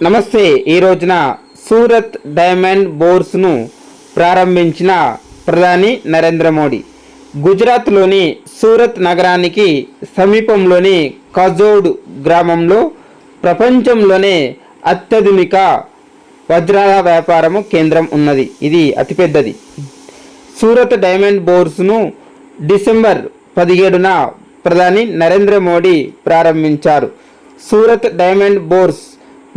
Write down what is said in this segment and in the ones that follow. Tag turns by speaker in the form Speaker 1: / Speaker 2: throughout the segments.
Speaker 1: నమస్తే. ఈ రోజున సూరత్ డైమండ్ బోర్స్ను ప్రారంభించిన ప్రధాని నరేంద్ర మోడీ గుజరాత్లోని సూరత్ నగరానికి సమీపంలోని కజోడ్ గ్రామంలో ప్రపంచంలోనే అత్యాధునిక వజ్రాల వ్యాపారము కేంద్రం ఉన్నది. ఇది అతిపెద్దది. సూరత్ డైమండ్ బోర్స్ను డిసెంబర్ 17న ప్రధాని నరేంద్ర మోడీ ప్రారంభించారు. సూరత్ డైమండ్ బోర్స్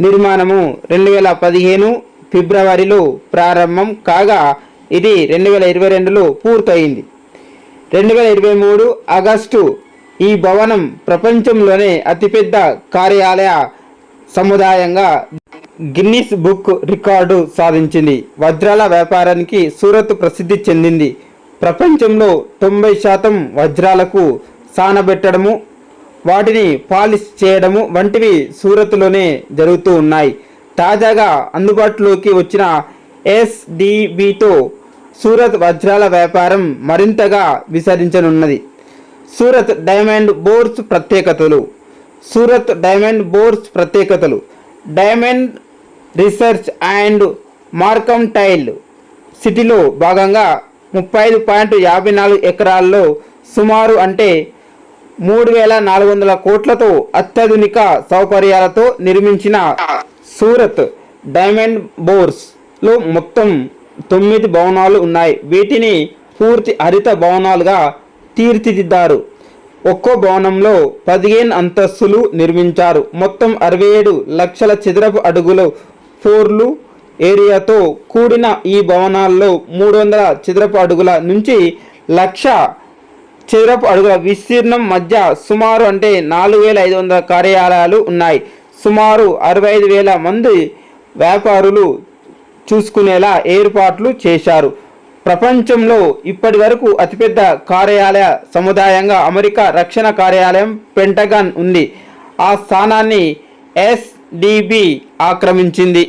Speaker 1: నిర్మాణము 2015 ఫిబ్రవరిలో ప్రారంభం కాగా ఇది 2022లో పూర్తయింది. 2023 ఆగస్టు ఈ భవనం ప్రపంచంలోనే అతిపెద్ద కార్యాలయ సముదాయంగా గిన్నిస్ బుక్ రికార్డు సాధించింది. వజ్రాల వ్యాపారానికి సూరత్ ప్రసిద్ధి చెందింది. ప్రపంచంలో 90% వజ్రాలకు సానబెట్టడము, వాటిని పాలిష్ చేయడము వంటివి సూరత్లోనే జరుగుతూ ఉన్నాయి. తాజాగా అందుబాటులోకి వచ్చిన ఎస్డిబితో సూరత్ వజ్రాల వ్యాపారం మరింతగా విస్తరించనున్నది. సూరత్ డైమండ్ బోర్స్ ప్రత్యేకతలు. సూరత్ డైమండ్ బోర్స్ ప్రత్యేకతలు. డైమండ్ రీసెర్చ్ అండ్ మార్కంటైల్ సిటీలో భాగంగా 35.54 ఎకరాల్లో సుమారు అంటే 3,400 కోట్లతో అత్యాధునిక సౌకర్యాలతో నిర్మించిన సూరత్ డైమండ్ బోర్స్లో మొత్తం 9 భవనాలు ఉన్నాయి. వీటిని పూర్తి హరిత భవనాలుగా తీర్చిదిద్దారు. ఒక్కో భవనంలో 15 అంతస్తులు నిర్మించారు. మొత్తం 67 లక్షల చదరపు అడుగుల ఫ్లోర్లు ఏరియాతో కూడిన ఈ భవనాల్లో 300 చదరపు అడుగుల నుంచి 1,00,000 చదరపు అడుగుల విస్తీర్ణం మధ్య సుమారు అంటే 4,500 కార్యాలయాలు ఉన్నాయి. సుమారు 65,000 మంది వ్యాపారులు చూసుకునేలా ఏర్పాట్లు చేశారు. ప్రపంచంలో ఇప్పటి వరకు అతిపెద్ద కార్యాలయ సముదాయంగా అమెరికా రక్షణ కార్యాలయం పెంటగాన్ ఉంది. ఆ స్థానాన్ని ఎస్డిబి ఆక్రమించింది.